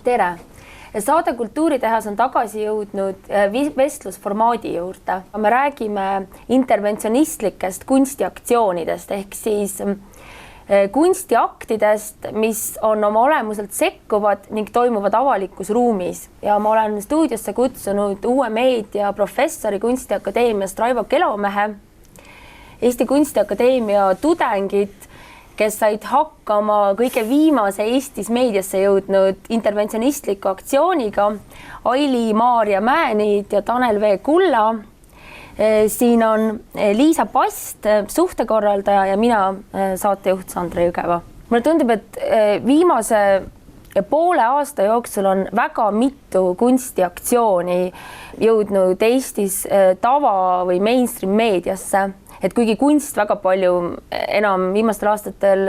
Tere! Saade Kultuuritehas on tagasi jõudnud vestlusformaadi juurde. Me räägime interventsionistlikest kunstiaktsioonidest ehk siis kunstiaktidest, mis on oma olemuselt sekkuvad ning toimuvad avalikus ruumis. Ja ma olen stuudiosse kutsunud uue meedia professori Kunstiakadeemiast Raivo Kelomehe, Eesti Kunstiakadeemia tudengid, kes said hakkama kõige viimase Eestis meediasse jõudnud interventsionistliku aktsiooniga, Aili-Maarja Määnid ja Tanel V. Kulla. Siin on Liisa Past, suhtekorraldaja ja mina, saatejuht Sandra Jõgeva. Mulle tundub, et viimase poole aasta jooksul on väga mitu kunstiaktsiooni jõudnud Eestis tava- või mainstream meediasse. Et kuigi kunst väga palju enam viimastel aastatel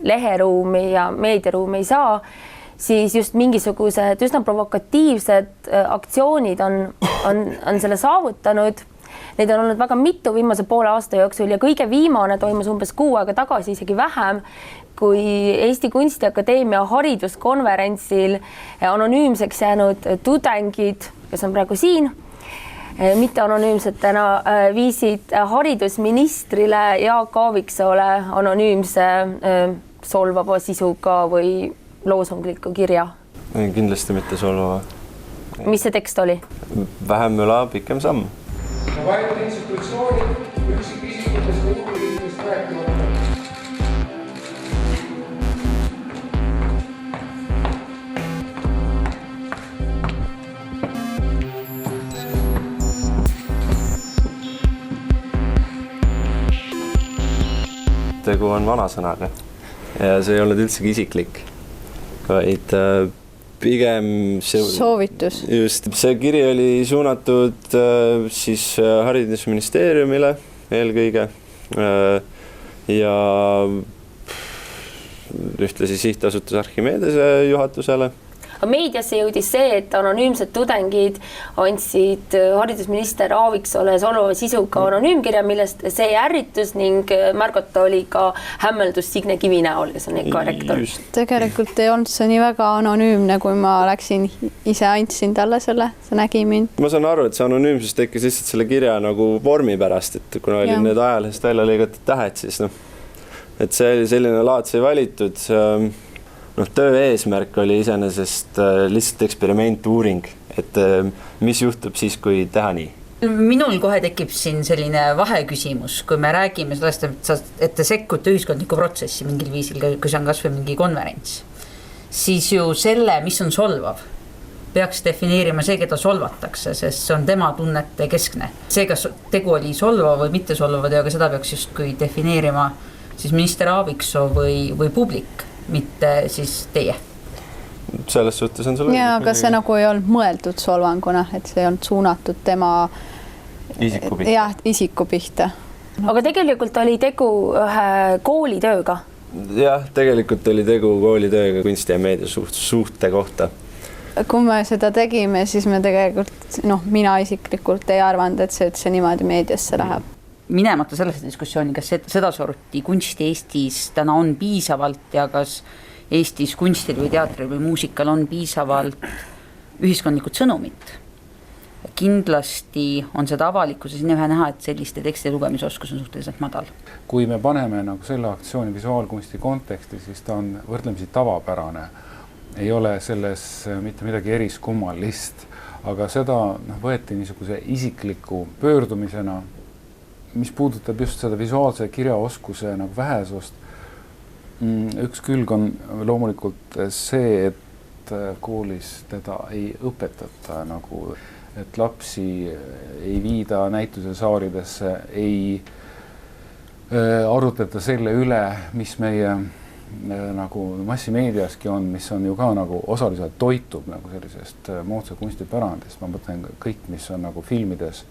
leheruumi ja meediaruumi ei saa, siis just mingisugused üsna provokatiivsed aktsioonid on selle saavutanud. Neid on olnud väga mitu viimase poole aasta jooksul ja kõige viimane toimus umbes 6 aega tagasi, isegi vähem, kui Eesti Kunstiakadeemia hariduskonverentsil anonüümseks jäänud tudengid, kes on praegu siin, mitte anonüümsetena viisid haridusministrile Jaak Aaviksoole anonüümse solvava sisuga või loosungliku kirja. Kindlasti mitte solvava. Mis see tekst oli? Vähem möla, pikem samm. Vaid institutsioonid üksikisikutest ja uuringutest rääkimata. Tegu on vanasõnaga ja see ei olnud üldsegi isiklik, vaid pigem soovitus. Just, see kiri oli suunatud siis haridusministeeriumile eelkõige ja ühtlasi sihtasutus Archimedese juhatusele. Meediasse jõudis see, et anonüümsed tudengid andsid haridusminister Aaviksoole solvava sisuga anonüümkirja, millest see ärritus ning märgata oli ka hämmeldus Signe Kivi näol, kes on EKA rektor. Tegelikult ei olnud see nii väga anonüümne, kui ma läksin, ise andsin talle selle, see nägi mind. Ma saan aru, et see anonüümsus tekkis lihtsalt selle kirja nagu vormi pärast, et kuna oli need ajalehest välja lõigatud tähed, siis et see oli selline laad sai valitud. Töö eesmärk oli iseenesest lihtsalt eksperiment-uuring, et mis juhtub siis, kui teha nii? Minul kohe tekib siin selline vaheküsimus, kui me räägime sellest, et te sekkute ühiskondliku protsessi mingil viisil, kui see on kas või mingi konverents, siis ju selle, mis on solvav, peaks defineerima see, keda solvatakse, sest see on tema tunnete keskne. See, kas tegu oli solvava või mitte solvava teoga, seda peaks justkui defineerima siis minister Aaviksoo või publik, mitte siis teie. Selles suhtes on sul ja, aga see nagu ei olnud mõeldud solvanguna, et see ei olnud suunatud tema isiku pihta. Aga tegelikult oli tegu ühe koolitööga. Jah, tegelikult oli tegu koolitööga kunsti ja meedia suhte kohta. Kui me seda tegime, siis me tegelikult, mina isiklikult ei arvanud, et see niimoodi meediasse läheb. Minemata sellest diskussiooni, kas seda sorti kunsti Eestis täna on piisavalt ja kas Eestis kunstil või teatril või muusikal on piisavalt ühiskondlikud sõnumit. Kindlasti on seda avalikkuses nii vähe näha, et selliste tekstide lugemisoskus on suhteliselt madal. Kui me paneme nagu selle aktsiooni visuaalkunsti konteksti, siis ta on võrdlemisi tavapärane. Ei ole selles mitte midagi eriskummalist, aga seda võeti niisuguse isikliku pöördumisena, mis puudutab just seda visuaalse kirjaoskuse nagu vähesust. Üks külg on loomulikult see, et koolis teda ei õpetata, nagu, et lapsi ei viida näitusesaaridesse, ei arutleta selle üle, mis meie nagu massimeediaski on, mis on ju ka nagu osaliselt toitub nagu sellisest moodsa kunstipärandist. Ma mõtlen kõik, mis on nagu filmides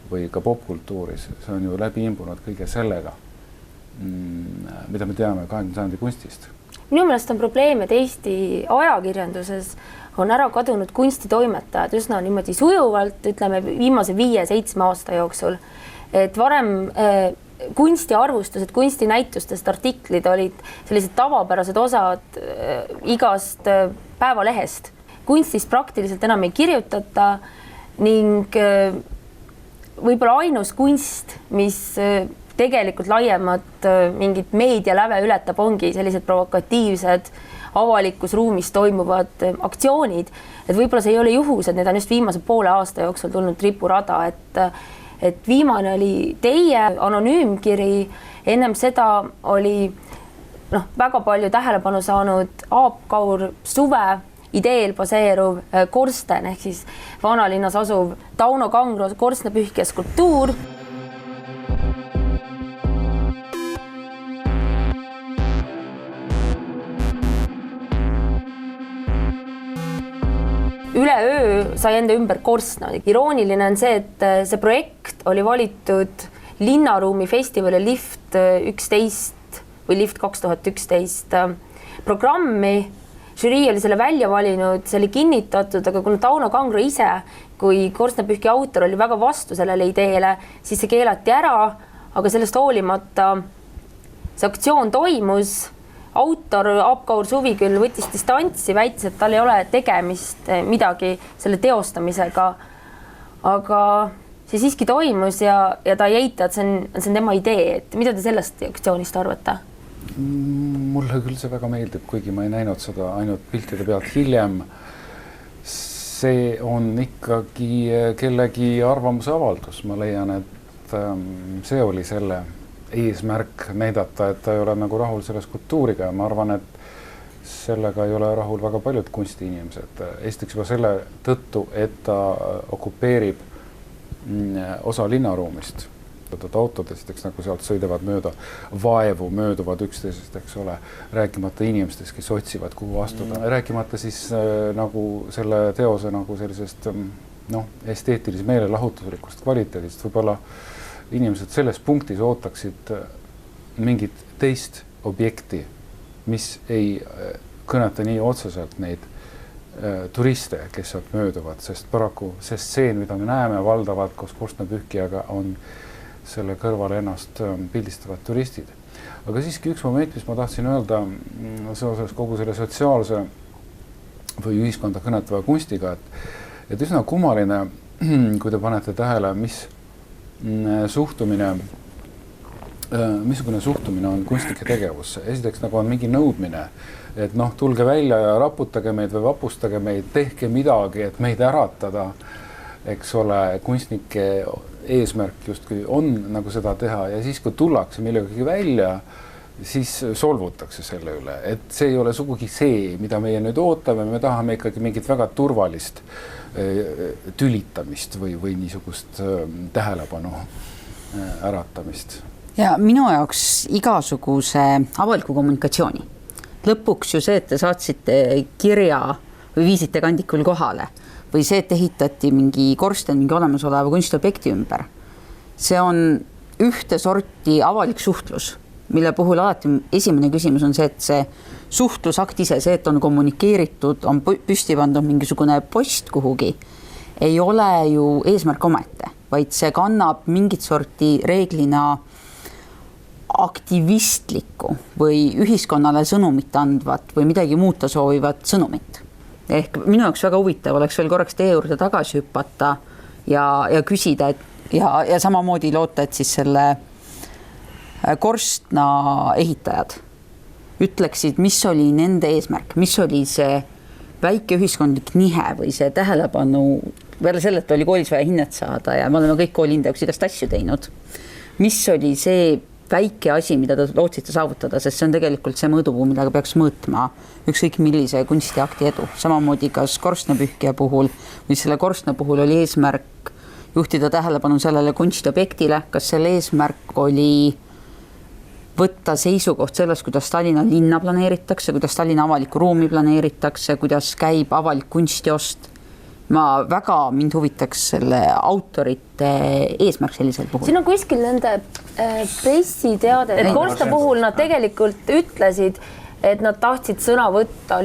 või ka popkultuuris, see on ju läbi imbunud kõige sellega, mida me teame 20. sajandi kunstist. Minu meelest on probleem, et Eesti ajakirjanduses on ära kadunud kunstitoimetajad üsna niimoodi sujuvalt, ütleme viimase 5-7 aasta jooksul. Et varem kunstiarvustused, kunstinäitustest artiklid olid sellised tavapärased osad igast päevalehest. kunstist praktiliselt enam ei kirjutata ning võib-olla ainus kunst, mis tegelikult laiemat mingit meedialäve ületab, ongi sellised provokatiivsed avalikus ruumis toimuvad aktsioonid, et võib-olla see ei ole juhus, et need on just viimase poole aasta jooksul tulnud ripurada, et viimane oli teie anonüümkiri, ennem seda oli väga palju tähelepanu saanud Aap Kaur Suve ideel baseeruv korsten ehk siis vanalinnas asuv Tauno Kangro korstnapühkija skulptuur. Üleöö sai enda ümber korstna. Irooniline on see, et see projekt oli valitud linnaruumi festivali Lift 11 või Lift 2011 programmi. Žürii oli selle välja valinud, see oli kinnitatud, aga kuna Tauno Kangro ise kui korstnapühkija autor oli väga vastu sellele ideele, siis see keelati ära, aga sellest hoolimata see aktsioon toimus. Autor Aap Kaur Suvi küll võttis distantsi, väitis, et tal ei ole tegemist midagi selle teostamisega, aga see siiski toimus ja ta ei eita, et see on tema idee. Et mida te sellest aktsioonist arvate? Mulle küll see väga meeldib, kuigi ma ei näinud seda ainult piltide pealt hiljem. See on ikkagi kellegi arvamuse avaldus. Ma leian, et see oli selle eesmärk näidata, et ta ei ole nagu rahul selle skulptuuriga ja ma arvan, et sellega ei ole rahul väga paljud kunstiinimesed. Esiteks juba selle tõttu, et ta okupeerib osa linnaruumist. Autod esiteks nagu sealt sõidavad mööda, vaevu mööduvad üksteisest, eks ole, rääkimata inimestest, kes otsivad, kuhu astuda. Rääkimata siis nagu selle teose nagu sellisest esteetilise meelelahutuslikust kvaliteedist. Võib-olla inimesed selles punktis ootaksid mingit teist objekti, mis ei kõneta nii otseselt neid turiste, kes sealt mööduvad, sest paraku see stseen, mida me näeme valdavalt koos korstnapühkijaga, on selle kõrval ennast pildistavad turistid. Aga siiski üks moment, mis ma tahtsin öelda seoses kogu selle sotsiaalse või ühiskonda kõnetava kunstiga, et üsna kummaline, kui te panete tähele, missugune suhtumine on kunstnike tegevusse. Esiteks nagu on mingi nõudmine, et tulge välja ja raputage meid või vapustage meid, tehke midagi, et meid äratada, eks ole, kunstnike eesmärk justkui on nagu seda teha ja siis, kui tullakse millegagi välja, siis solvutakse selle üle, et see ei ole sugugi see, mida meie nüüd ootame, me tahame ikkagi mingit väga turvalist tülitamist või niisugust tähelepanu äratamist. Ja minu jaoks igasuguse avaliku kommunikatsiooni. Lõpuks ju see, et te saatsite kirja või viisite kandikul kohale või see, et ehitati mingi korsten mingi olemasoleva kunstiobjekti ümber. See on ühte sorti avalik suhtlus, mille puhul alati esimene küsimus on see, et see suhtlusakt ise, see, et on kommunikeeritud, on püsti pandud mingisugune post kuhugi, ei ole ju eesmärk omete, vaid see kannab mingit sorti reeglina aktivistlikku või ühiskonnale sõnumit andvat või midagi muuta soovivat sõnumit. Ehk minu jaoks väga huvitav oleks veel korraks teie juurde tagasi hüpata ja küsida, ja samamoodi loota, et siis selle korstna ehitajad ütleksid, mis oli nende eesmärk, mis oli see väike ühiskondlik nihe või see tähelepanu, peale selle, et oli koolis vaja hinnet saada ja me oleme kõik koolinde jaoks igast asju teinud. Mis oli see väike asi, mida te lootsite saavutada, sest see on tegelikult see mõõdupuu, millega peaks mõõtma ükskõik millise kunstiakti edu. Samamoodi kas korstnapühkija puhul või selle korstna puhul oli eesmärk juhtida tähelepanu sellele kunstiobjektile, kas selle eesmärk oli võtta seisukoht sellest, kuidas Tallinna linna planeeritakse, kuidas Tallinna avalikku ruumi planeeritakse, kuidas käib avalik kunstiost. Mind huvitaks selle autorite eesmärk sellisel puhul. Siin on kuskil nende pressiteade, et korstna puhul nad tegelikult ütlesid, et nad tahtsid sõna võtta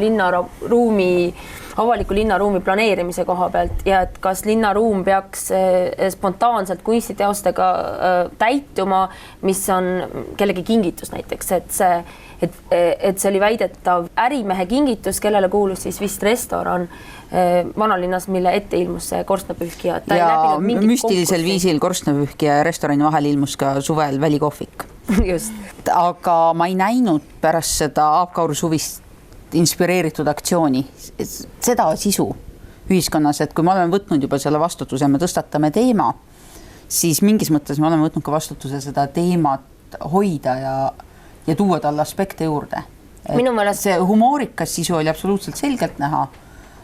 avaliku linnaruumi planeerimise koha pealt ja et kas linnaruum peaks spontaanselt kunstiteostega täituma, mis on kellegi kingitus näiteks, et see oli väidetav ärimehe kingitus, kellele kuulus siis vist restoran vanalinnas, mille ette ilmus see korstnapühkija. Ja müstilisel viisil korstnapühkija ja restorani vahel ilmus ka suvel välikohvik. Just. Aga ma ei näinud pärast seda Aapkauru suvist inspireeritud aktsiooni, seda sisu ühiskonnas, et kui me oleme võtnud juba selle vastutuse, me tõstatame teema, siis mingis mõttes me oleme võtnud ka vastutuse seda teemat hoida ja tuua talle aspekte juurde. Minu meelest see humoorikas sisu oli absoluutselt selgelt näha,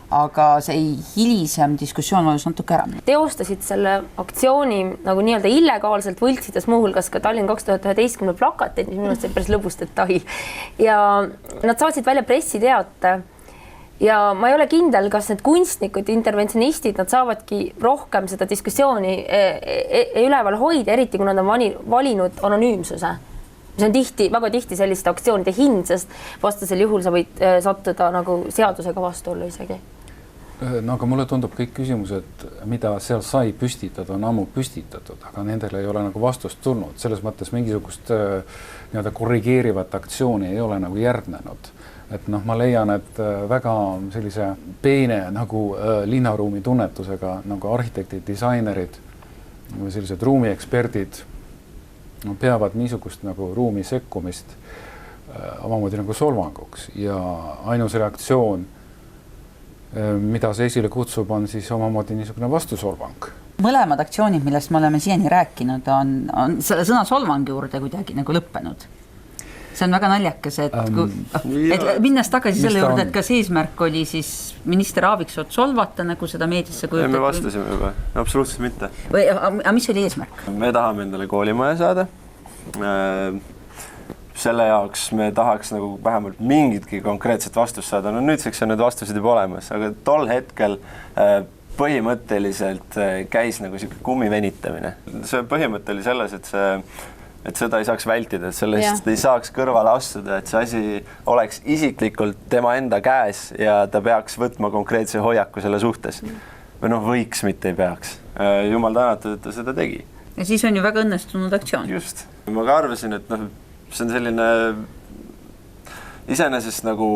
aga see hilisem diskussioon oli natuke ära. Teostasid selle aktsiooni nagu nii-öelda illegaalselt võltsides muuhulgas ka Tallinn 2011 plakateid, mis minu meelest see päris lõbus detail. Ja nad saatsid välja pressiteate ja ma ei ole kindel, kas need kunstnikud, interventsionistid, nad saavadki rohkem seda diskussiooni üleval hoida, eriti kui nad on valinud anonüümsuse. See on väga tihti selliste aktsioonide hind, sest vastasel juhul sa võid sattuda nagu seadusega vastuollu isegi. No aga mulle tundub kõik küsimused, mida seal sai püstitada, on ammu püstitatud, aga nendele ei ole nagu vastust tulnud. Selles mõttes mingisugust nii-öelda korrigeerivat aktsiooni ei ole nagu järgnenud. Et ma leian, et väga sellise peene nagu linnaruumi tunnetusega nagu arhitektid, disainerid või sellised ruumieksperdid peavad niisugust nagu ruumi sekkumist omamoodi nagu solvanguks ja ainus reaktsioon, mida see esile kutsub, on siis omamoodi niisugune vastusolvang. Mõlemad aktsioonid, millest me oleme siiani rääkinud, on selle sõna solvang juurde kuidagi nagu lõppenud. See on väga naljakas, et minnes tagasi selle juurde, et kas eesmärk oli siis minister Aaviksoo solvata nagu seda meediasse kujutab? Me vastasime juba, absoluutselt mitte. Aga mis oli eesmärk? Me tahame endale koolimaja saada. Selle jaoks me tahaks nagu vähemalt mingitki konkreetset vastust saada. No nüüdseks on need vastused juba olemas, aga tol hetkel põhimõtteliselt käis nagu selline kummivenitamine. See põhimõte oli selles, et seda ei saaks vältida, et sellest ei saaks kõrvale astuda, et see asi oleks isiklikult tema enda käes ja ta peaks võtma konkreetse hoiaku selle suhtes. Või võiks, mitte ei peaks. Jumal tänatud, et ta seda tegi. Ja siis on ju väga õnnestunud aktsioon. Just. Ma ka arvasin, et see on selline iseenesest nagu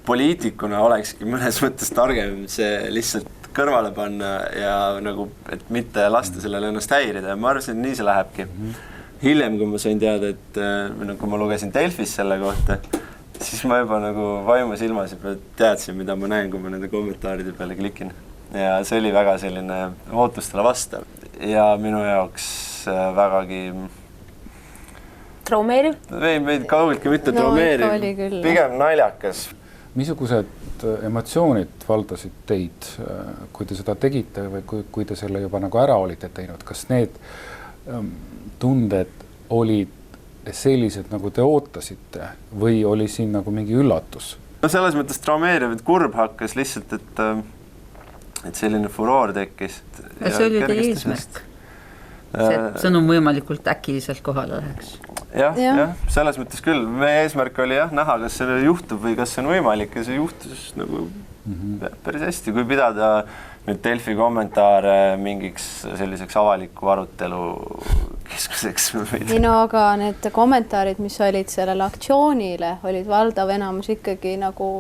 poliitikuna olekski mõnes mõttes targem see lihtsalt kõrvale panna ja nagu, et mitte lasta sellele ennast häirida. Ma arvasin, et nii see lähebki. Hiljem, kui ma sain teada, et kui ma lugesin Delfis selle kohta, siis ma juba nagu vaimu silmas juba teadsin, mida ma näen, kui ma nende kommentaaride peale klikin. Ja see oli väga selline ootustele vastav ja minu jaoks vägagi traumeeriv? Meid kaugelt mitte traumeeriv, pigem naljakas. Missugused emotsioonid valdasid teid, kui te seda tegite või kui te selle juba nagu ära olite teinud? Kas need tunded olid sellised, nagu te ootasite või oli siin nagu mingi üllatus? No selles mõttes traumeeriv, et kurb hakkas lihtsalt, et selline furoor tekkis. Ja see oli teie eesmärk? See sõnum võimalikult äkiliselt kohale läheks? Jah, selles mõttes küll. Meie eesmärk oli näha, kas see juhtub või kas see on võimalik ja see juhtus nagu päris hästi, kui pidada nüüd Delfi kommentaare mingiks selliseks avaliku arutelu keskuseks. Aga need kommentaarid, mis olid sellele aktsioonile, olid valdav enamus ikkagi nagu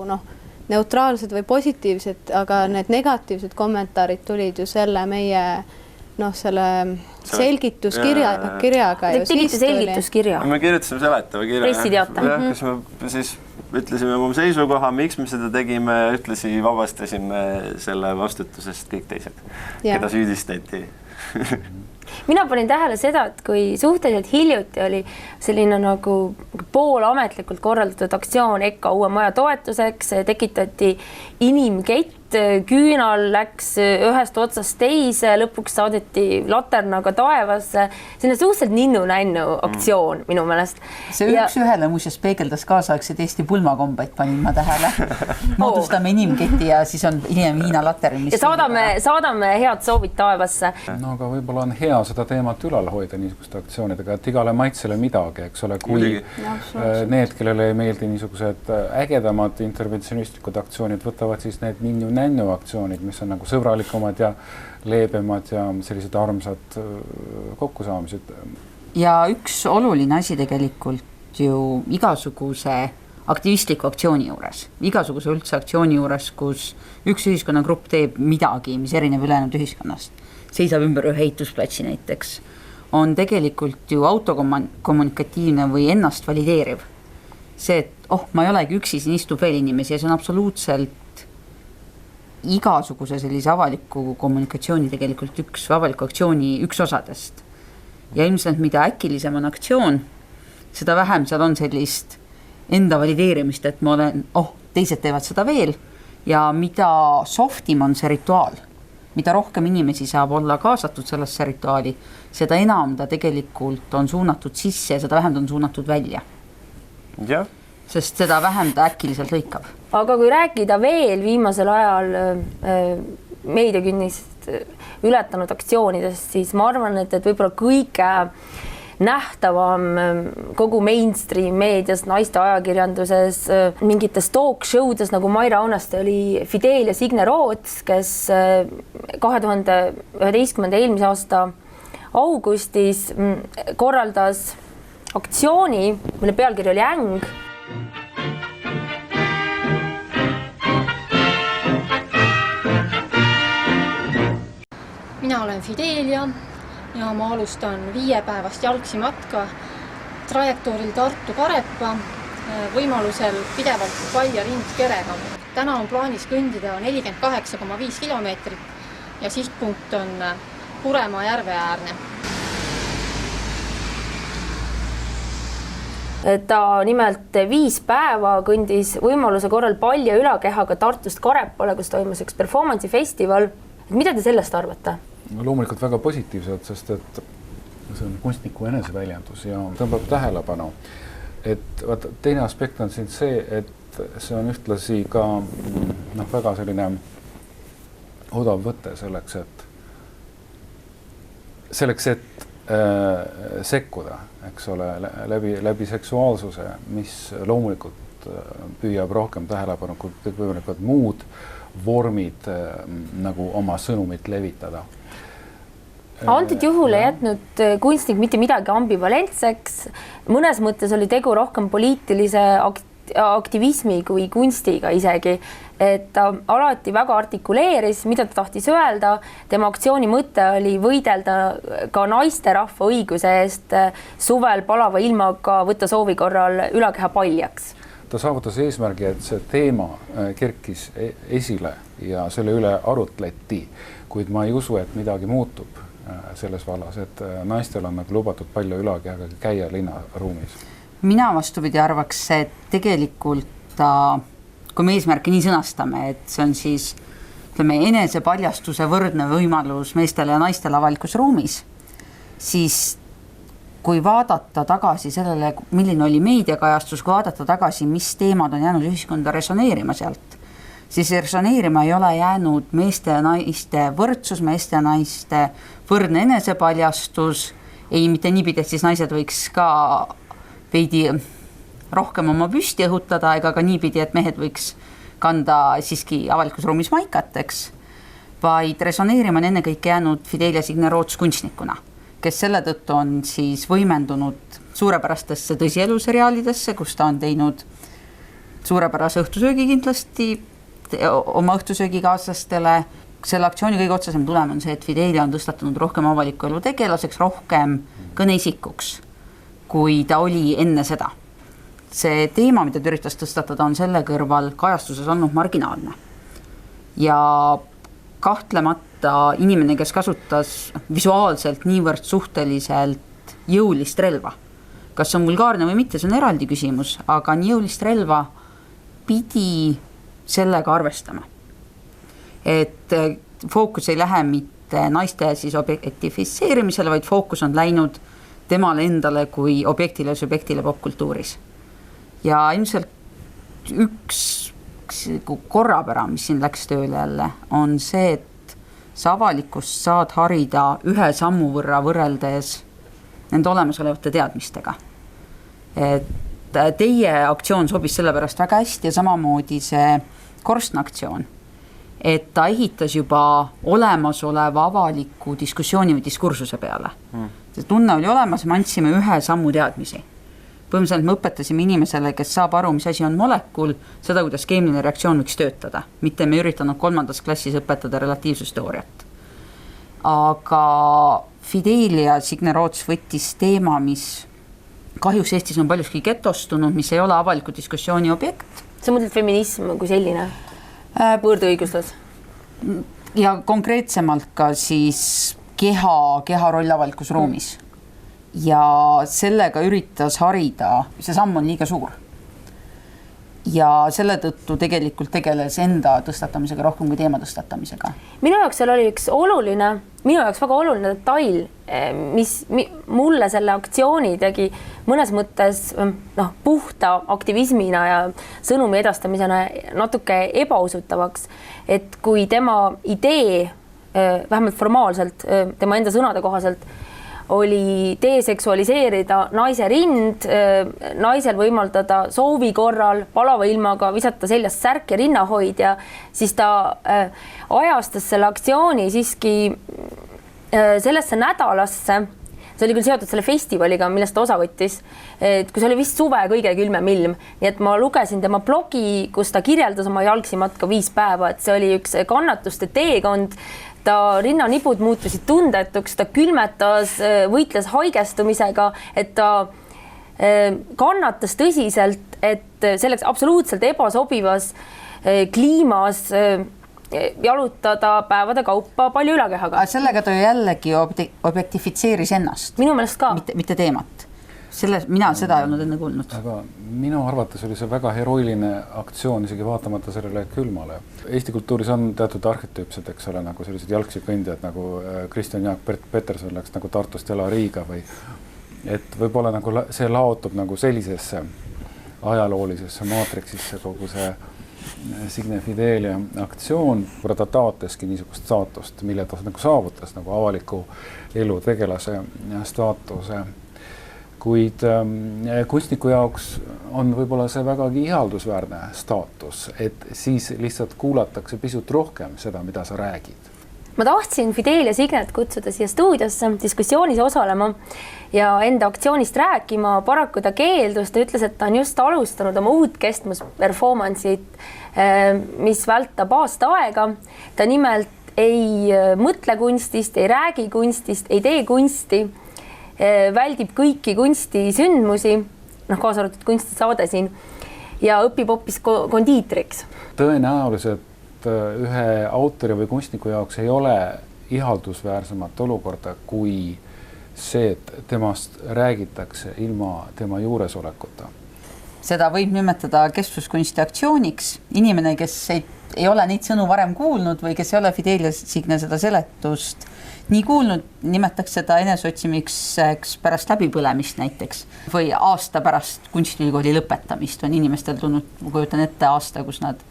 neutraalsed või positiivsed, aga need negatiivsed kommentaarid tulid ju selle meie selle selgituskirjaga. Te tegite selgituskirja? Me kirjutasime seletava kirja. Pressiteate. Kus me siis ütlesime oma seisukoha, miks me seda tegime, ütlesi vabastasime selle vastutusest kõik teised, keda süüdistati. Mina panin tähele seda, et kui suhteliselt hiljuti oli selline nagu poolametlikult korraldatud aktsioon EKA uue maja toetuseks, tekitati inimkett, küünal läks ühest otsast teise, lõpuks saadeti laternaga taevasse. Selline suhteliselt ninnu-nännu aktsioon minu meelest. See üks ühele muuseas peegeldas kaasaegseid Eesti pulmakombaid, panin ma tähele. Moodustame inimketi ja siis on hiljem Hiina later. Ja saadame head soovid taevasse. No aga võib-olla on hea seda teemat ülal hoida niisuguste aktsioonidega, et igale maitsele midagi, eks ole, kui need, kellele ei meeldi niisugused ägedamad interventsionistlikud aktsioonid, võtavad siis need ninnu-nännu aktsioonid, mis on nagu sõbralikumad ja leebemad ja sellised armsad kokkusaamised. Ja üks oluline asi tegelikult ju igasuguse aktivistliku aktsiooni juures, igasuguse üldse aktsiooni juures, kus üks ühiskonnagrupp teeb midagi, mis erineb ülejäänud ühiskonnast, seisab ümber ühe ehitusplatsi näiteks, on tegelikult ju autokommunikatiivne või ennast valideeriv. See, et ma ei olegi üksi, siin istub veel inimesi ja see on absoluutselt igasuguse sellise avaliku kommunikatsiooni tegelikult avaliku aktsiooni üks osadest. Ja ilmselt mida äkilisem on aktsioon, seda vähem seal on sellist enda valideerimist, et ma olen, teised teevad seda veel ja mida softim on see rituaal, mida rohkem inimesi saab olla kaasatud sellesse rituaali, seda enam ta tegelikult on suunatud sisse ja seda vähem on suunatud välja. Jah. Sest seda vähem ta äkiliselt lõikab. Aga kui rääkida veel viimasel ajal meediakünnist ületanud aktsioonidest, siis ma arvan, et võib-olla kõige nähtavam kogu mainstream meedias, naiste ajakirjanduses, mingites talk showdes nagu Maire Aunaste oli Fidel ja Signe Roots, kes 2011. eelmise aasta augustis korraldas aktsiooni, mille pealkiri oli Äng. Mina olen Fidelia ja ma alustan 5 päevast jalgsi matka trajektooril Tartu-Karepa, võimalusel pidevalt Palja Rind-Kerega. Täna on plaanis kõndida 48,5 kilomeetrit ja sihtpunkt on Kuremaa järve äärne. Ta nimelt 5 päeva kõndis võimaluse korral Palja ülakehaga Tartust Karepale, kus toimus üks performance'i festival. Mida te sellest arvate? Loomulikult väga positiivselt, sest et see on kunstniku eneseväljendus ja tõmbab tähelepanu. Et teine aspekt on siin see, et see on ühtlasi ka väga selline odav võte selleks, et sekkuda, eks ole, läbi seksuaalsuse, mis loomulikult püüab rohkem tähelepanu kui kõikvõimalikud muud vormid nagu oma sõnumit levitada. Antud juhul ei jätnud kunstnik mitte midagi ambivalentseks. Mõnes mõttes oli tegu rohkem poliitilise aktivismi kui kunstiga isegi. Et ta alati väga artikuleeris, mida ta tahtis öelda. Tema aktsiooni mõte oli võidelda ka naiste rahva õiguse eest suvel palava ilmaga võtta soovi korral ülakeha paljaks. Ta saavutas eesmärgi, et see teema kerkis esile ja selle üle arutleti, kuid ma ei usu, et midagi muutub selles vallas, et naistel on nagu lubatud palju ülakehaga käia linnaruumis. Mina vastupidi arvaks, et tegelikult kui me eesmärki nii sõnastame, et see on siis enesepaljastuse võrdne võimalus meestele ja naistele avalikus ruumis, siis kui vaadata tagasi sellele, milline oli meediakajastus, kui vaadata tagasi, mis teemad on jäänud ühiskonda resoneerima sealt, siis resoneerima ei ole jäänud meeste ja naiste võrdsus, meeste ja naiste võrdne enesepaljastus, ei mitte niipidi, et siis naised võiks ka veidi rohkem oma püsti õhutada, ega ka niipidi, et mehed võiks kanda siiski avalikus ruumis maikateks, vaid resoneerima on ennekõike jäänud Fidel ja Signe Roots kunstnikuna, kes selle tõttu on siis võimendunud suurepärastesse tõsieluseriaalidesse, kus ta on teinud suurepärase õhtusöögi kindlasti oma õhtusöögikaaslastele. Selle aktsiooni kõige otsesem tulem on see, et Fidelia on tõstatanud rohkem avaliku elu tegelaseks, rohkem kõneisikuks, kui ta oli enne seda. See teema, mida ta üritas tõstatada, on selle kõrval kajastuses olnud marginaalne. Ja kahtlemata inimene, kes kasutas visuaalselt niivõrd suhteliselt jõulist relva. Kas on vulgaarne või mitte, see on eraldi küsimus, aga nii jõulist relva pidi sellega arvestama. Et fookus ei lähe mitte naiste siis objektifitseerimisele, vaid fookus on läinud temale endale kui objektile ja subjektile popkultuuris. Ja ilmselt üks korrapära, mis siin läks tööle jälle, on see, et sa avalikkust saad harida ühe sammu võrra võrreldes nende olemasolevate teadmistega. Et teie aktsioon sobis sellepärast väga hästi ja samamoodi see Korstna aktsioon, et ta ehitas juba olemasoleva avaliku diskussiooni või diskursuse peale. See tunne oli olemas, me andsime ühe sammu teadmisi. Põhimõtteliselt me õpetasime inimesele, kes saab aru, mis asi on molekul, seda, kuidas keemiline reaktsioon võiks töötada. Mitte me üritanud 3. klassis õpetada relatiivsusteooriat. Aga Fidelia Signe Roots võttis teema, mis kahjuks Eestis on paljuski getostunud, mis ei ole avaliku diskussiooni objekt. See mõtled feminism kui selline? Võõrdõiguslus? Ja konkreetsemalt ka siis keha roll avalikus ruumis. Ja sellega üritas harida, see samm on liiga suur. Ja selle tõttu tegelikult tegeles enda tõstatamisega rohkem kui teema tõstatamisega. Minu jaoks seal oli üks väga oluline detail, mis mulle selle aktsiooni tegi mõnes mõttes puhta aktivismina ja sõnumi edastamisena natuke ebausutavaks, et kui tema idee, vähemalt formaalselt, tema enda sõnade kohaselt, oli deseksualiseerida naise rind, naisel võimaldada soovi korral palava ilmaga visata seljast särk ja rinnahoidja, siis ta ajastas selle aktsiooni siiski sellesse nädalasse, see oli küll seotud selle festivaliga, millest ta osa võttis, et kui see oli vist suve kõige külmem ilm, nii et ma lugesin tema blogi, kus ta kirjeldas oma jalgsimatka 5 päeva, et see oli üks kannatuste teekond, ta rinnanibud muutusid tundetuks, ta külmetas, võitles haigestumisega, et ta kannatas tõsiselt, et selleks absoluutselt ebasobivas kliimas jalutada päevade kaupa palju ülakehaga. Sellega ta jällegi objektifitseeris ennast. Minu meelest ka. Mitte teemat. Mina seda ei olnud enne kuulnud. Aga minu arvates oli see väga heroiline aktsioon, isegi vaatamata sellele külmale. Eesti kultuuris on teatud arhetüüpsed, eks ole, nagu sellised jalgsikõndjad, nagu Kristjan Jaak Peterson läks nagu Tartust Jala Riiga või et võib-olla nagu see laotub nagu sellisesse ajaloolisesse maatriksisse kogu see Signe Fidelia aktsioon, kui ta taotleski niisugust staatust, mille ta nagu saavutas nagu avaliku elu tegelase staatuse. Kuid kunstniku jaoks on võib-olla see vägagi ihaldusväärne staatus, et siis lihtsalt kuulatakse pisut rohkem seda, mida sa räägid. Ma tahtsin Fidelia Signet kutsuda siia stuudiosse diskussioonis osalema ja enda aktsioonist rääkima. Paraku ta keeldus, ta ütles, et ta on just alustanud oma uut kestmusperformance'it, mis vältab aasta aega. Ta nimelt ei mõtle kunstist, ei räägi kunstist, ei tee kunsti, väldib kõiki kunstisündmusi, kaasa arvatud kunstisaade siin, ja õpib hoopis kondiitriks. Tõenäoliselt ühe autori või kunstniku jaoks ei ole ihaldusväärsemat olukorda kui see, et temast räägitakse ilma tema juuresolekuta. Seda võib nimetada kestvuskunsti aktsiooniks. Inimene, kes ei ole neid sõnu varem kuulnud või kes ei ole Fidelia Signe seda seletust nii kuulnud, nimetaks seda eneseotsimiks pärast läbipõlemist näiteks või aasta pärast kunstiülikooli lõpetamist on inimestel tulnud, ma kujutan ette aasta, kus nad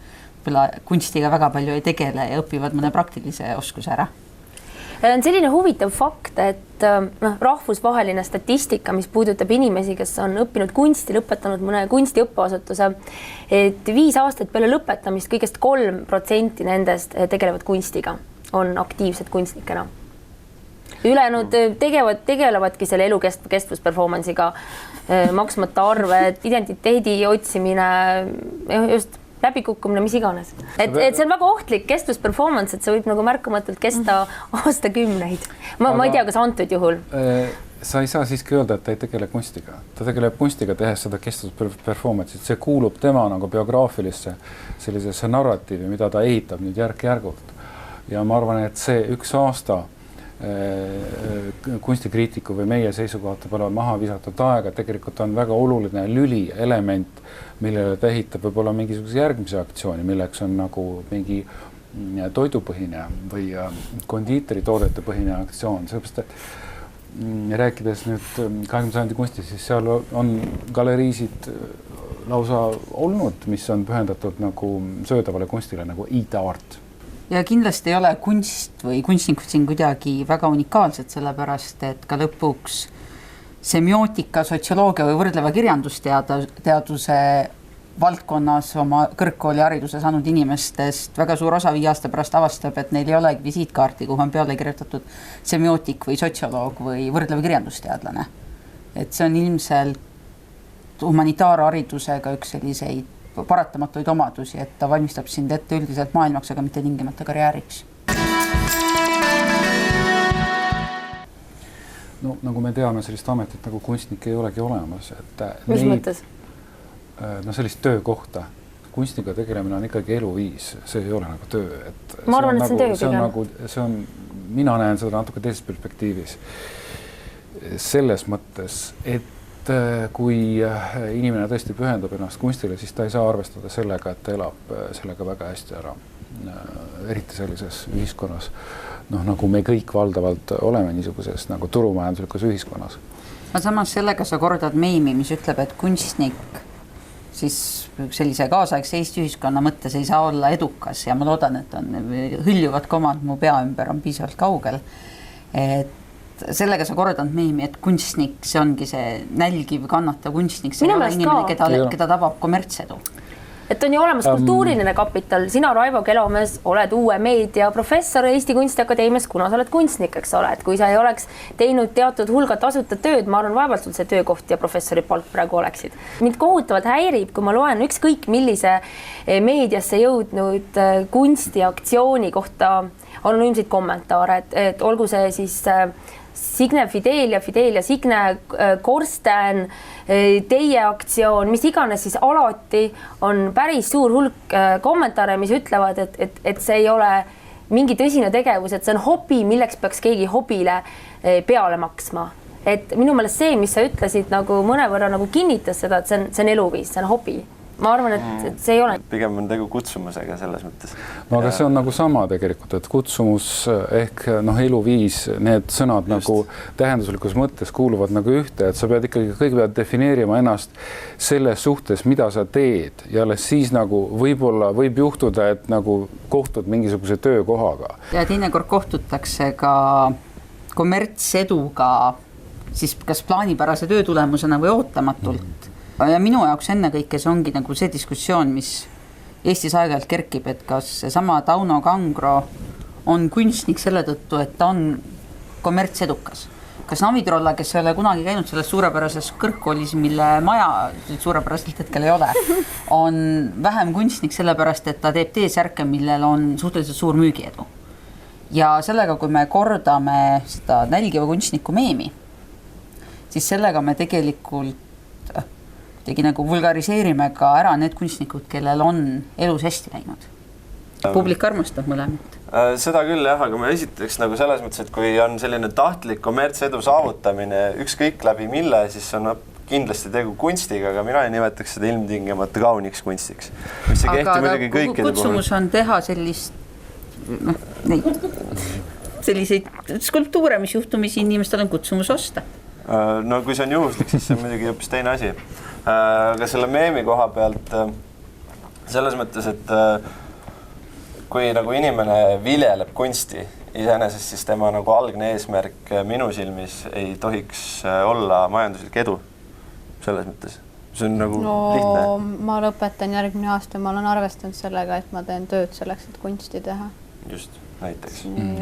kunstiga väga palju ei tegele ja õpivad mõne praktilise oskuse ära. On selline huvitav fakt, et rahvusvaheline statistika, mis puudutab inimesi, kes on õppinud kunsti, lõpetanud mõne kunstiõppeasutuse, et 5 aastat peale lõpetamist kõigest 3% nendest tegelevad kunstiga, on aktiivsed kunstnikena. Ülejäänud tegelevadki selle elu kestvusperformance'iga, maksmata arved, identiteedi otsimine, just läbikukkumine, mis iganes. Et see on väga ohtlik kestvusperformance, et see võib nagu märkamatult kesta aastakümneid. Ma ei tea, kas antud juhul. Sa ei saa siiski öelda, et ta ei tegele kunstiga. Ta tegeleb kunstiga tehes seda kestvusperformance'it. See kuulub tema nagu biograafilisse sellisesse narratiivi, mida ta ehitab nüüd järk-järgult. Ja ma arvan, et see 1 aasta kunstikriitiku või meie seisukohta pole maha visatud aega, tegelikult on väga oluline lüli element, millele ta ehitab võib-olla mingisuguse järgmise aktsiooni, milleks on nagu mingi toidupõhine või kondiiteritoodete põhine aktsioon, sellepärast, et rääkides nüüd 20. sajandi kunstis, siis seal on galeriisid lausa olnud, mis on pühendatud nagu söödavale kunstile nagu eat art. ja kindlasti ei ole kunst või kunstnikud siin kuidagi väga unikaalsed, sellepärast et ka lõpuks semiootika, sotsioloogia või võrdleva kirjandusteaduse valdkonnas oma kõrgkoolihariduse saanud inimestest väga suur osa 5 aasta pärast avastab, et neil ei olegi visiitkaarti, kuhu on peale kirjutatud semiootik või sotsioloog või võrdleva kirjandusteadlane. Et see on ilmselt humanitaarharidusega üks selliseid paratamatuid omadusi, et ta valmistab sind ette üldiselt maailmaks, aga mitte tingimata karjääriks. No nagu me teame, sellist ametit nagu kunstnik ei olegi olemas. Et mis mõttes? No sellist töökohta. Kunstniga tegelemine on ikkagi eluviis, see ei ole nagu töö. Et ma arvan, et see on töö pigem. Mina näen seda natuke teises perspektiivis. Selles mõttes, et kui inimene tõesti pühendab ennast kunstile, siis ta ei saa arvestada sellega, et ta elab sellega väga hästi ära. Eriti sellises ühiskonnas, nagu me kõik valdavalt oleme niisuguses nagu turumajanduslikus ühiskonnas. Aga samas sellega sa kordad meimi, mis ütleb, et kunstnik siis sellise kaasaegse Eesti ühiskonna mõttes ei saa olla edukas ja ma loodan, et on hõljuvad komad mu pea ümber on piisavalt kaugel. Et sellega sa kordad meimi, et kunstnik, see ongi see nälgiv, kannatav kunstnik, see ei ole inimene, keda tabab kommertsedu. Et on ju olemas kultuuriline kapital, sina Raivo Kelomees oled uue meedia professor Eesti Kunstiakadeemias, kuna sa oled kunstnik, eks ole, et kui sa ei oleks teinud teatud hulga tasuta tööd, ma arvan, vaevalt sul see töökoht ja professori palk praegu oleksid. Mind kohutavalt häirib, kui ma loen ükskõik millise meediasse jõudnud kunstiaktsiooni kohta anonüümseid kommentaare, et olgu see siis Signe Fidel ja Signe Korsten, teie aktsioon, mis iganes, siis alati on päris suur hulk kommentaare, mis ütlevad, et see ei ole mingi tõsine tegevus, et see on hobi, milleks peaks keegi hobile peale maksma. Et minu meelest see, mis sa ütlesid, nagu mõnevõrra nagu kinnitas seda, et see on eluviis, see on hobi. Ma arvan, et see ei ole. Pigem on tegu kutsumusega selles mõttes. No aga see on nagu sama tegelikult, et kutsumus ehk eluviis, need sõnad just nagu tähenduslikus mõttes kuuluvad nagu ühte, et sa pead ikkagi kõigepealt defineerima ennast selles suhtes, mida sa teed ja alles siis nagu võib-olla võib juhtuda, et nagu kohtud mingisuguse töökohaga. Ja teinekord kohtutakse ka kommertseduga siis kas plaanipärase töö tulemusena või ootamatult. Ja minu jaoks ennekõike see ongi nagu see diskussioon, mis Eestis aeg-ajalt kerkib, et kas seesama Tauno Kangro on kunstnik selle tõttu, et ta on kommertsedukas. Kas Navi Trolla, kes ei ole kunagi käinud selles suurepärases kõrgkoolis, mille maja suurepäraselt hetkel ei ole, on vähem kunstnik sellepärast, et ta teeb teesärke, millel on suhteliselt suur müügiedu. Ja sellega, kui me kordame seda nälgiva kunstniku meemi, siis sellega me tegelikult nagu vulgariseerime ka ära need kunstnikud, kellel on elus hästi läinud. Publik armastab mõlemat. Seda küll jah, aga ma esiteks nagu selles mõttes, et kui on selline tahtlik kommertsedu saavutamine ükskõik läbi mille, siis on kindlasti tegu kunstiga, aga mina ei nimetaks seda ilmtingimata kauniks kunstiks. Mis see kehti muidugi kõikide kutsumus on teha selliseid skulptuure, mis juhtumisi inimestel on kutsumus osta. No kui see on juhuslik, siis see on muidugi hoopis teine asi. Aga selle meemi koha pealt selles mõttes, et kui nagu inimene viljeleb kunsti iseenesest, siis tema nagu algne eesmärk minu silmis ei tohiks olla majanduslik edu selles mõttes. See on nagu lihtne. Ma lõpetan järgmine aasta, ma olen arvestanud sellega, et ma teen tööd selleks, et kunsti teha. Just. Näiteks.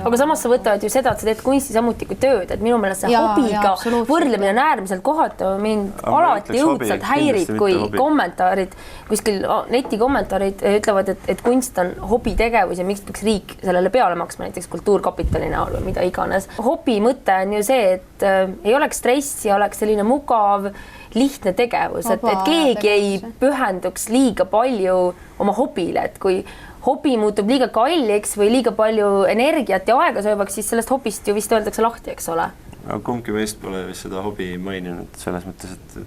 Aga samas sa võtavad ju seda, et sa teed kunsti samuti kui tööd, et minu meelest see hobiga võrdlemine on äärmiselt kohatu, mind alati õudselt häirib, kui kommentaarid, kuskil netikommentaarid ütlevad, et kunst on hobitegevus ja miks peaks riik sellele peale maksma, näiteks kultuurkapitali näol või mida iganes. Hobi mõte on ju see, et ei oleks stressi, oleks selline mugav, lihtne tegevus, et keegi ei pühenduks liiga palju oma hobile, et kui hobi muutub liiga kalliks või liiga palju energiat ja aega söövaks, siis sellest hobist ju vist öeldakse lahti, eks ole? Kumbki meist pole vist seda hobi maininud selles mõttes, et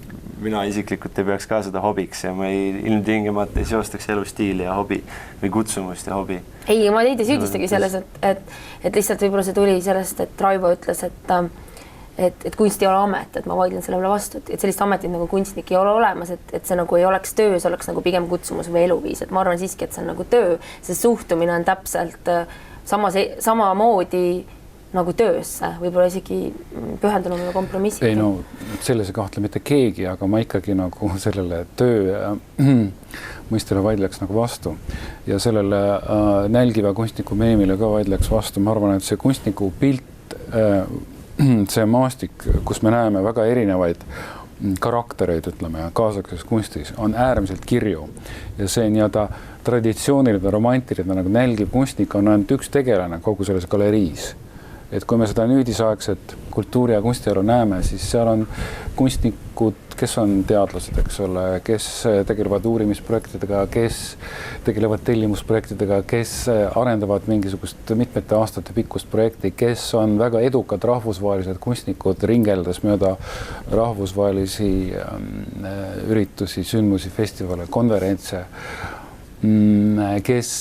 mina isiklikult ei peaks ka seda hobiks ja ma ilmtingimata ei seostaks elustiili ja hobi või kutsumust ja hobi. Ei, ma teid ei süüdistagi selles, et lihtsalt võib-olla see tuli sellest, et Raivo ütles, et kunst ei ole amet, et ma vaidlen sellele vastu, et sellist ametit nagu kunstnik ei ole olemas, et see nagu ei oleks töö, see oleks nagu pigem kutsumus või eluviis, et ma arvan siiski, et see on nagu töö, sest suhtumine on täpselt samamoodi nagu töösse, võib-olla isegi pühendunum või kompromissi. Ei no, selles ei kahtle mitte keegi, aga ma ikkagi nagu sellele töö mõistele vaidleks nagu vastu ja sellele nälgiva kunstniku meemile ka vaidleks vastu. Ma arvan, et see kunstniku pilt, see maastik, kus me näeme väga erinevaid karaktereid, ütleme, kaasaegses kunstis on äärmiselt kirju ja see nii-öelda traditsiooniline, romantiline nagu nälgiv kunstnik on ainult üks tegelane kogu selles galeriis. Et kui me seda nüüdisaegset kultuuri- ja kunstielu näeme, siis seal on kunstnikud, kes on teadlased, eks ole, kes tegelevad uurimisprojektidega, kes tegelevad tellimusprojektidega, kes arendavad mingisugust mitmete aastate pikkust projekti, kes on väga edukad rahvusvahelised kunstnikud ringeldes mööda rahvusvahelisi üritusi, sündmusi, festivale, konverentse, kes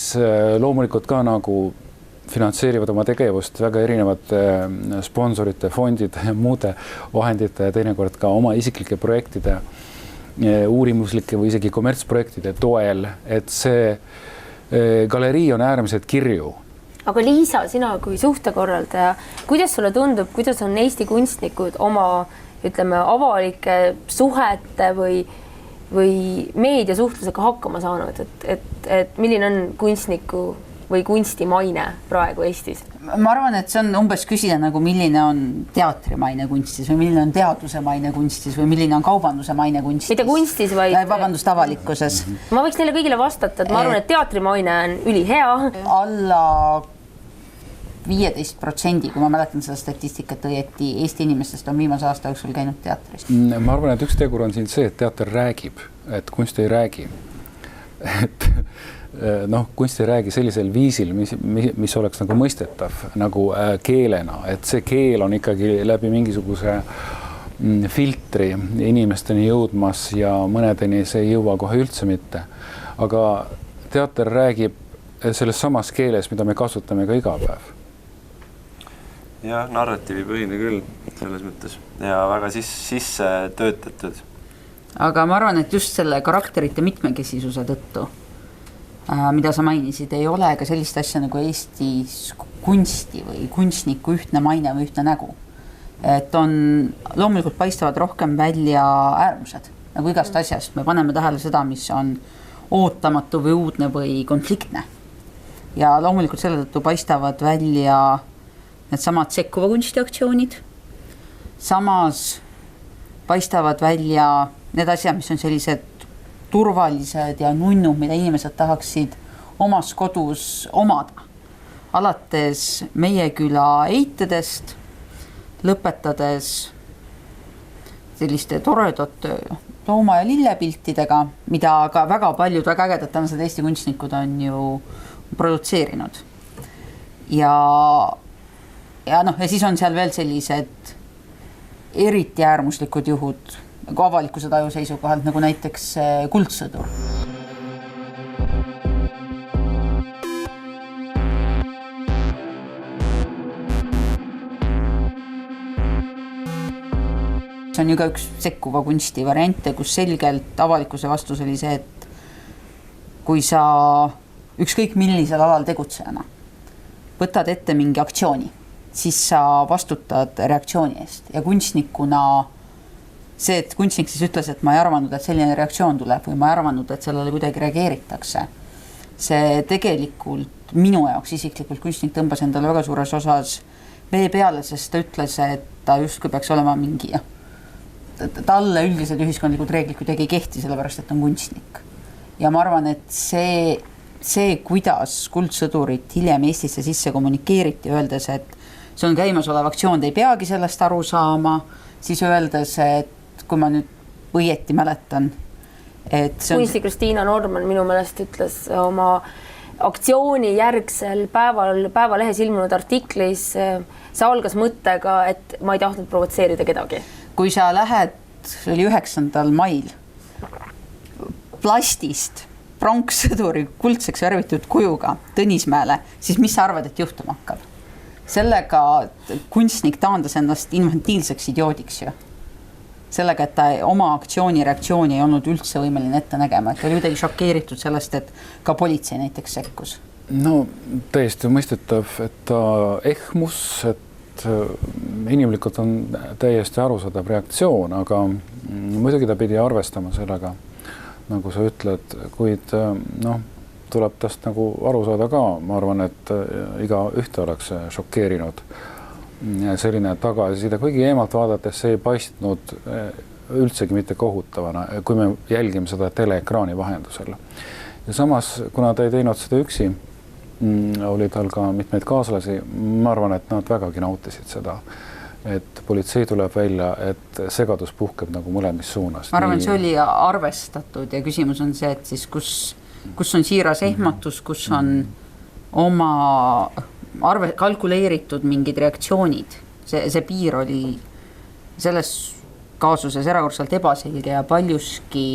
loomulikult ka nagu finantseerivad oma tegevust väga erinevate sponsorite, fondide ja muude vahendite ja teinekord ka oma isiklike projektide, uurimuslike või isegi kommertsprojektide toel, et see galerii on äärmiselt kirju. Aga Liisa, sina kui suhtekorraldaja, kuidas sulle tundub, kuidas on Eesti kunstnikud oma, ütleme, avalike suhete või meediasuhtlusega hakkama saanud, et milline on kunstniku või kunstimaine praegu Eestis? Ma arvan, et see on umbes küsida nagu milline on teatrimaine kunstis või milline on teaduse maine kunstis või milline on kaubanduse maine kunstis. Mitte kunstis, vaid... Vabandust, avalikkuses. Ma võiks neile kõigile vastata, et ma arvan, et teatrimaine on ülihea. Alla 15%, kui ma mäletan seda statistikat õieti, Eesti inimestest on viimase aasta jooksul käinud teatris. Ma arvan, et üks tegur on siin see, et teater räägib, et kunst ei räägi. Et kunst ei räägi sellisel viisil, mis oleks nagu mõistetav nagu keelena, et see keel on ikkagi läbi mingisuguse filtri inimesteni jõudmas ja mõnedeni see ei jõua kohe üldse mitte. Aga teater räägib selles samas keeles, mida me kasutame ka iga päev. Jah, narratiivipõhine küll selles mõttes ja väga sisse töötatud. Aga ma arvan, et just selle karakterite mitmekesisuse tõttu, mida sa mainisid, ei ole ka sellist asja nagu Eestis kunsti või kunstniku ühtne maine või ühtne nägu. Et on, loomulikult paistavad rohkem välja äärmused, nagu igast asjast. Me paneme tähele seda, mis on ootamatu või uudne või konfliktne. Ja loomulikult selle tõttu paistavad välja need samad sekkuva kunstiaktsioonid. Samas paistavad välja need asjad, mis on sellised turvalised ja nunnud, mida inimesed tahaksid omas kodus omada. Alates meie küla eitedest, lõpetades selliste toredate looma- ja lillepiltidega, mida ka väga paljud väga ägedad tänased Eesti kunstnikud on ju produtseerinud. Ja siis on seal veel sellised eriti äärmuslikud juhud, nagu avalikkuse taju seisukohalt, nagu näiteks Kuldsõdur. See on ju ka üks sekkuva kunsti variante, kus selgelt avalikkuse vastus oli see, et kui sa ükskõik millisel alal tegutsejana võtad ette mingi aktsiooni, siis sa vastutad reaktsiooni eest ja kunstnikuna see, et kunstnik siis ütles, et ma ei arvanud, et selline reaktsioon tuleb või ma ei arvanud, et sellele kuidagi reageeritakse. See tegelikult minu jaoks isiklikult kunstnik tõmbas endale väga suures osas vee peale, sest ta ütles, et ta justkui peaks olema mingi talle üldised ühiskondlikud reeglid kuidagi ei kehti, sellepärast, et on kunstnik. Ja ma arvan, et see kuidas Kuldsõdurit hiljem Eestisse sisse kommunikeeriti, öeldes, et see on käimasolev aktsioon, te ei peagi sellest aru saama, siis öeldes, et kui ma nüüd õieti mäletan, et kunsti Kristiina Norman minu meelest ütles oma aktsiooni järgsel päevalehes ilmunud artiklis, see algas mõttega, et ma ei tahtnud provotseerida kedagi. Kui sa lähed, see oli 9. mail, plastist pronkssõduri kuldseks värvitud kujuga Tõnismäele, siis mis sa arvad, et juhtuma hakkab? sellega kunstnik taandas ennast infantiilseks idioodiks ju. Sellega, et ta oma aktsiooni reaktsiooni ei olnud üldse võimeline ette nägema, et oli kuidagi šokeeritud sellest, et ka politsei näiteks sekkus. No täiesti mõistetav, et ta ehmus, et inimlikult on täiesti arusaadav reaktsioon, aga muidugi ta pidi arvestama sellega, nagu sa ütled, kuid tuleb tast nagu aru saada ka. Ma arvan, et iga ühte oleks šokeerinud selline tagasiside, kuigi eemalt vaadates see ei paistnud üldsegi mitte kohutavana, kui me jälgime seda teleekraani vahendusel. Ja samas, kuna ta ei teinud seda üksi, oli tal ka mitmeid kaaslasi, ma arvan, et nad vägagi nautisid seda, et politsei tuleb välja, et segadus puhkeb nagu mõlemis suunas. Ma arvan, see oli arvestatud ja küsimus on see, et siis kus on siiras ehmatus, kus on oma kalkuleeritud mingid reaktsioonid. See piir oli selles kaasuses erakordselt ebaselge ja paljuski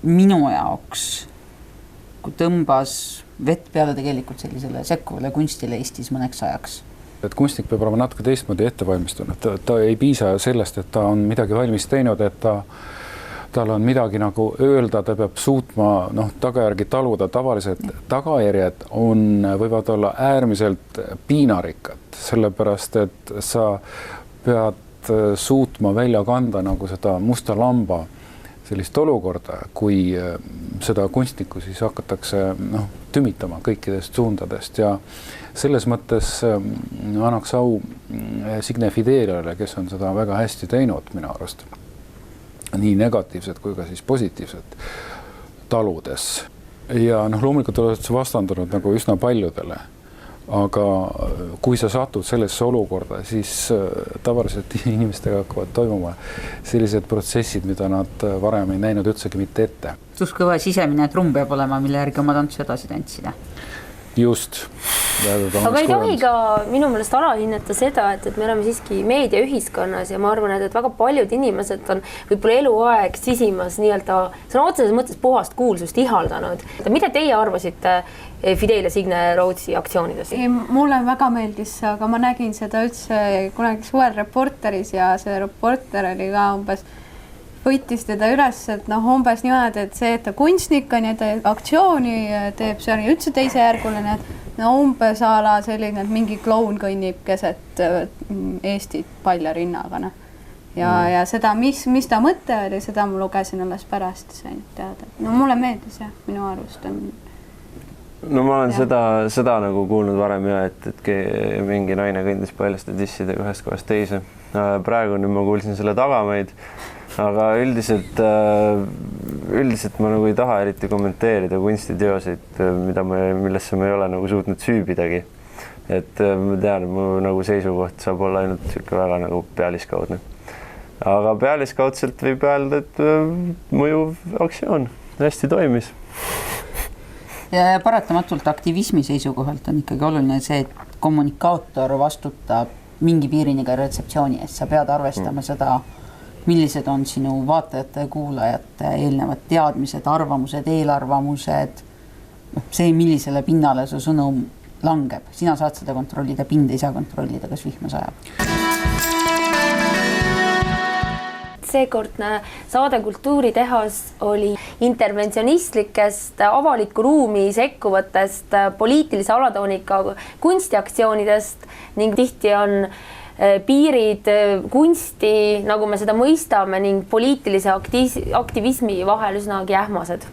minu jaoks, kui tõmbas vett peale tegelikult sellisele sekkuvale kunstile Eestis mõneks ajaks. Et kunstnik peab olema natuke teistmoodi ettevalmistunud. Ta ei piisa sellest, et ta on midagi valmis teinud, et tal on midagi nagu öelda, ta peab suutma tagajärgi taluda. Tavaliselt tagajärjed võivad olla äärmiselt piinarikkad, sellepärast, et sa pead suutma välja kanda nagu seda musta lamba sellist olukorda, kui seda kunstnikku siis hakatakse tümitama kõikidest suundadest ja selles mõttes annaks au Signe Fideliale, kes on seda väga hästi teinud minu arust. Nii negatiivsed kui ka siis positiivsed taludes. Ja loomulikult oled vastandunud nagu üsna paljudele, aga kui sa satud sellesse olukorda, siis tavaliselt inimestega hakkavad toimuma sellised protsessid, mida nad varem ei näinud üldsegi mitte ette. Suht kõva sisemine trumm peab olema, mille järgi oma tantsu edasi tantsida. Just. Aga ei tohi ka minu meelest alahinnata seda, et me oleme siiski meediaühiskonnas ja ma arvan, et väga paljud inimesed on võib-olla eluaeg sisimas nii-öelda sõna otseses mõttes puhast kuulsust ihaldanud. Mida teie arvasite Fidel ja Signe Rootsi aktsioonidest? Mulle väga meeldis, aga ma nägin seda üldse kunagi Suvel Reporteris ja see reporter oli ka umbes võttis teda üles, et umbes niimoodi, et see, et ta kunstnik on ja ta aktsiooni teeb, see oli üldse teisejärguline, umbes ala selline, et mingi kloun kõnnib keset Eestit palja rinnaga. Ja seda, mis ta mõte oli, seda ma lugesin alles pärast sain teada. Mulle meeldis jah, minu arust on. Ma olen seda nagu kuulnud varem ja, et mingi naine kõndis paljaste dissidega ühest kohast teise. Praegu nüüd ma kuulsin selle tagamaid. Aga üldiselt ma nagu ei taha eriti kommenteerida kunstiteoseid, millesse ma ei ole nagu suutnud süübidagi. Et ma tean, et mu nagu seisukoht saab olla ainult väga nagu pealiskaudne. Aga pealiskaudselt võib öelda, et mõjuv aktsioon hästi toimis. Ja paratamatult aktivismi seisukohalt on ikkagi oluline see, et kommunikaator vastutab mingi piirini ka retseptsiooni eest. Sa pead arvestama seda, millised on sinu vaatajate ja kuulajate eelnevad teadmised, arvamused, eelarvamused, see, millisele pinnale su sõnum langeb. Sina saad seda kontrollida, pind ei saa kontrollida, kas vihma sajab. Seekordne saade Kultuuritehas oli interventsionistlikest avaliku ruumi sekkuvatest poliitilise alatoonika kunstiaktsioonidest ning tihti on piirid kunsti, nagu me seda mõistame, ning poliitilise aktivismi vahel üsnagi ähmased.